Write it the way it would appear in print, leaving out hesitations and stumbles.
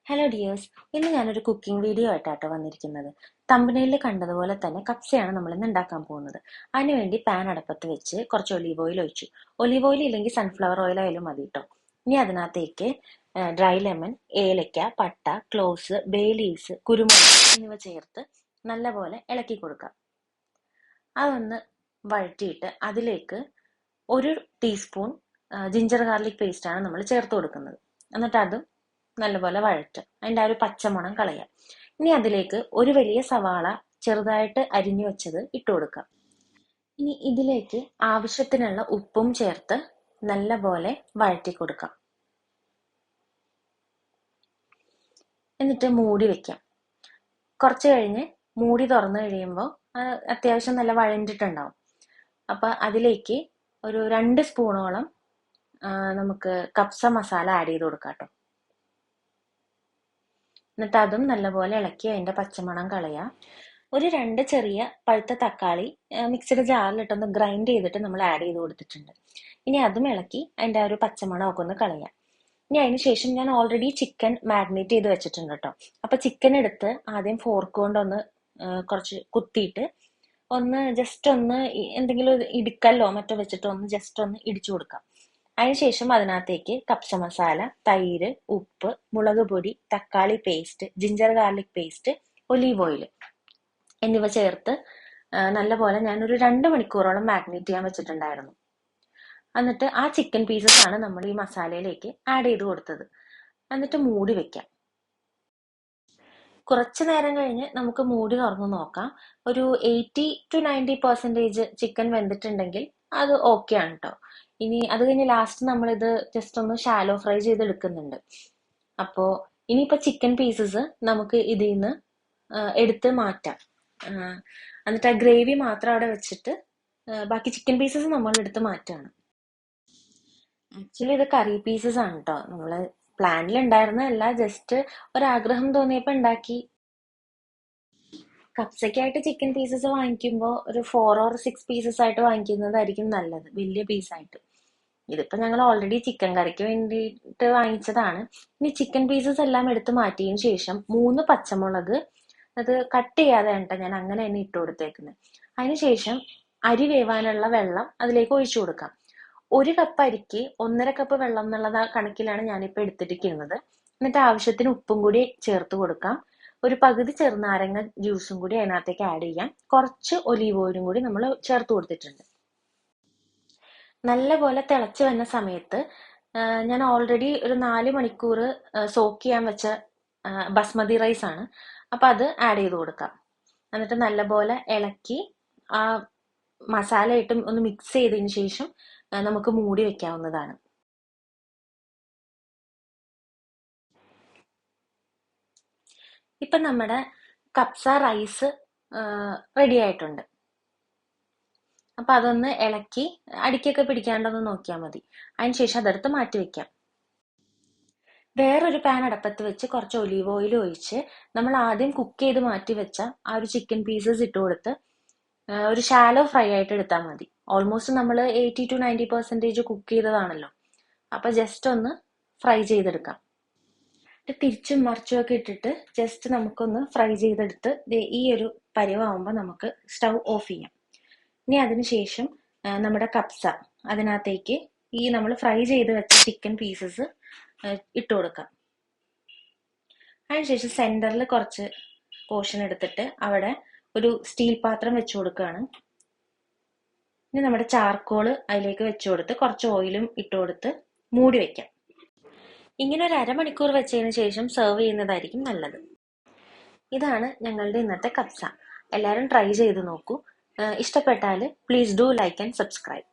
Hello dears, ഇന്ന് ഞാനൊരു cooking video ആയിട്ടാട്ടോ വന്നിരിക്കുന്നത്. തമ്പനയിൽ കണ്ടതുപോലെ തന്നെ കപ്സയാണ് നമ്മൾ ഇന്ന് ഉണ്ടാക്കാൻ പോകുന്നത്. അതിനുവേണ്ടി പാൻ അടുപ്പത്ത് വെച്ച് കുറച്ച് ഒലീവ് ഓയിൽ ഒഴിച്ചു. ഒലീവ് ഓയിൽ ഇല്ലെങ്കിൽ സൺഫ്ലവർ ഓയിൽ ആയാലും മതി കേട്ടോ. ഇനി അതിനകത്തേക്ക് ഡ്രൈ ലെമൺ, ഏലക്ക, പട്ട, ക്ലോവ്സ്, ബേ ലീവ്സ്, കുരുമുളക് എന്നിവ ചേർത്ത് നല്ലപോലെ ഇളക്കി കൊടുക്കാം. അതൊന്ന് വഴറ്റിയിട്ട് അതിലേക്ക് 1 ടീസ്പൂൺ ജിഞ്ചർ ഗാർലിക് പേസ്റ്റാണ് നമ്മൾ ചേർത്ത് കൊടുക്കുന്നത്. എന്നിട്ട് അതും നല്ലപോലെ വഴറ്റുക. അതിൻ്റെ ആ ഒരു പച്ചമണം കളയാം. ഇനി അതിലേക്ക് ഒരു വലിയ സവാള ചെറുതായിട്ട് അരിഞ്ഞു വെച്ചത് ഇട്ട് കൊടുക്കാം. ഇനി ഇതിലേക്ക് ആവശ്യത്തിനുള്ള ഉപ്പും ചേർത്ത് നല്ലപോലെ വഴറ്റി കൊടുക്കാം. എന്നിട്ട് മൂടി വെക്കാം. കുറച്ച് കഴിഞ്ഞ് മൂടി തുറന്നു കഴിയുമ്പോൾ അത്യാവശ്യം നല്ല വഴണ്ടിട്ടുണ്ടാവും. അപ്പൊ അതിലേക്ക് ഒരു 2 സ്പൂണോളം നമുക്ക് കപ്സ മസാല ആഡ് ചെയ്ത് കൊടുക്കാം കേട്ടോ. എന്നിട്ട് അതും നല്ലപോലെ ഇളക്കി അതിന്റെ പച്ചമണം കളയാം. ഒരു 2 ചെറിയ പഴുത്ത തക്കാളി മിക്സിയുടെ ജാറിലിട്ടൊന്ന് ഗ്രൈൻഡ് ചെയ്തിട്ട് നമ്മൾ ആഡ് ചെയ്ത് കൊടുത്തിട്ടുണ്ട്. ഇനി അതും ഇളക്കി അതിന്റെ ആ ഒരു പച്ചമണം ഒക്കെ ഒന്ന് കളയാം. ഇനി അതിന് ശേഷം ഞാൻ ഓൾറെഡി ചിക്കൻ മാരിനേറ്റ് ചെയ്ത് വെച്ചിട്ടുണ്ട് കേട്ടോ. അപ്പൊ ചിക്കൻ എടുത്ത് ആദ്യം ഫോർക്ക് കൊണ്ടൊന്ന് കുറച്ച് കുത്തിയിട്ട് ഒന്ന് ജസ്റ്റ് ഒന്ന് എന്തെങ്കിലും ഇടിക്കല്ലോ മറ്റോ വെച്ചിട്ട് ഒന്ന് ജസ്റ്റ് ഒന്ന് ഇടിച്ചു കൊടുക്കാം. അതിനുശേഷം അതിനകത്തേക്ക് കപ്സ മസാല, തൈര്, ഉപ്പ്, മുളക് പൊടി, തക്കാളി paste, ginger garlic paste, olive oil എന്നിവ ചേർത്ത് നല്ലപോലെ ഞാനൊരു 2 മണിക്കൂറോളം മാരിനേറ്റ് ചെയ്യാൻ വെച്ചിട്ടുണ്ടായിരുന്നു. എന്നിട്ട് ആ ചിക്കൻ പീസസ് ആണ് നമ്മൾ ഈ മസാലയിലേക്ക് ആഡ് ചെയ്ത് കൊടുത്തത്. എന്നിട്ട് മൂടി വെക്കാം. കുറച്ചു നേരം കഴിഞ്ഞ് നമുക്ക് മൂടി തുറന്ന് നോക്കാം. ഒരു 80-90% ചിക്കൻ വെന്തിട്ടുണ്ടെങ്കിൽ അത് ഓക്കെ ആണ് കേട്ടോ. ഇനി അത് കഴിഞ്ഞ് ലാസ്റ്റ് നമ്മളിത് ജസ്റ്റ് ഒന്ന് ഷാലോ ഫ്രൈ ചെയ്ത് എടുക്കുന്നുണ്ട്. അപ്പോ ഇനിയിപ്പോ ചിക്കൻ പീസസ് നമുക്ക് ഇതിൽ നിന്ന് എടുത്ത് മാറ്റാം. എന്നിട്ട് ആ ഗ്രേവി മാത്രം അവിടെ വെച്ചിട്ട് ബാക്കി ചിക്കൻ പീസസ് നമ്മൾ എടുത്ത് മാറ്റാണ്. ആക്ച്വലി ഇത് കറി പീസസ് ആണ് കേട്ടോ. നമ്മള് പ്ലാനിൽ ഉണ്ടായിരുന്നതല്ല, ജസ്റ്റ് ഒരാഗ്രഹം തോന്നിയപ്പോ ഉണ്ടാക്കി. കപ്സയ്ക്കായിട്ട് ചിക്കൻ പീസസ് വാങ്ങിക്കുമ്പോൾ ഒരു 4 or 6 പീസസ് ആയിട്ട് വാങ്ങിക്കുന്നതായിരിക്കും നല്ലത്, വലിയ പീസായിട്ട്. ഇതിപ്പോ ഞങ്ങൾ ഓൾറെഡി ചിക്കൻ കറിക്ക് വേണ്ടിയിട്ട് വാങ്ങിച്ചതാണ്. ഇനി ചിക്കൻ പീസസ് എല്ലാം എടുത്ത് മാറ്റിയതിന് ശേഷം 3 പച്ചമുളക് അത് കട്ട് ചെയ്യാതെ കേട്ടോ ഞാൻ അങ്ങനെ തന്നെ ഇട്ട് കൊടുത്തേക്കുന്നത്. അതിനുശേഷം അരി വേവാനുള്ള വെള്ളം അതിലേക്ക് ഒഴിച്ചു കൊടുക്കാം. 1 കപ്പ് അരിക്ക് 1.5 കപ്പ് വെള്ളം എന്നുള്ള കണക്കിലാണ് ഞാനിപ്പോൾ എടുത്തിരിക്കുന്നത്. എന്നിട്ട് ആവശ്യത്തിന് ഉപ്പും കൂടി ചേർത്ത് കൊടുക്കാം. ഒരു പകുതി ചെറുനാരങ്ങ ജ്യൂസും കൂടി അതിനകത്തേക്ക് ആഡ് ചെയ്യാം. കുറച്ച് ഒലീവ് ഓയിലും കൂടി നമ്മൾ ചേർത്ത് കൊടുത്തിട്ടുണ്ട്. നല്ലപോലെ തിളച്ച് വന്ന സമയത്ത് ഞാൻ ഓൾറെഡി ഒരു 4 മണിക്കൂർ സോക്ക് ചെയ്യാൻ വെച്ച ബസ്മതി റൈസ് ആണ്. അപ്പൊ അത് ആഡ് ചെയ്ത് കൊടുക്കാം. എന്നിട്ട് നല്ലപോലെ ഇളക്കി ആ മസാല ഇട്ട് ഒന്ന് മിക്സ് ചെയ്തതിന് ശേഷം നമുക്ക് മൂടി വെക്കാവുന്നതാണ്. ഇപ്പൊ നമ്മുടെ കപ്സ റൈസ് റെഡി ആയിട്ടുണ്ട്. അപ്പൊ അതൊന്ന് ഇളക്കി അടിക്കൊക്കെ പിടിക്കാണ്ടൊന്ന് നോക്കിയാൽ മതി. അതിനുശേഷം അതെടുത്ത് മാറ്റി വെക്കാം. വേറൊരു പാൻ അടുപ്പത്ത് വെച്ച് കുറച്ച് ഒലീവ് ഓയിൽ ഒഴിച്ച് നമ്മൾ ആദ്യം കുക്ക് ചെയ്ത് മാറ്റി വെച്ച ആ ഒരു ചിക്കൻ പീസസ് ഇട്ട് കൊടുത്ത് ഒരു ഷാലോ ഫ്രൈ ആയിട്ട് എടുത്താൽ മതി. ഓൾമോസ്റ്റ് നമ്മൾ 80-90% കുക്ക് ചെയ്തതാണല്ലോ. അപ്പൊ ജസ്റ്റ് ഒന്ന് ഫ്രൈ ചെയ്തെടുക്കാം. തിരിച്ചും മറിച്ചും ഒക്കെ ഇട്ടിട്ട് ജസ്റ്റ് നമുക്കൊന്ന് ഫ്രൈ ചെയ്തെടുത്ത് ഈ ഒരു പരുവാകുമ്പോൾ നമുക്ക് സ്റ്റൗ ഓഫ് ചെയ്യാം. ഇനി അതിനുശേഷം നമ്മുടെ കപ്സ അതിനകത്തേക്ക് ഈ നമ്മൾ ഫ്രൈ ചെയ്ത് വെച്ച ചിക്കൻ പീസസ് ഇട്ട് കൊടുക്കാം. അതിനുശേഷം സെന്ററിൽ കുറച്ച് പോർഷൻ എടുത്തിട്ട് അവിടെ ഒരു സ്റ്റീൽ പാത്രം വെച്ചു കൊടുക്കുകയാണ്. ഇനി നമ്മുടെ ചാർക്കോള് അതിലേക്ക് വെച്ചു കൊടുത്ത് കുറച്ച് ഓയിലും ഇട്ട് കൊടുത്ത് മൂടി വെക്കാം. ഇങ്ങനെ ഒരു 1/2 മണിക്കൂർ വെച്ചതിന് ശേഷം സെർവ് ചെയ്യുന്നതായിരിക്കും നല്ലത്. ഇതാണ് ഞങ്ങളുടെ ഇന്നത്തെ കപ്സ. എല്ലാവരും ട്രൈ ചെയ്ത് നോക്കൂ. ഇഷ്ടപ്പെട്ടാൽ please do like and subscribe.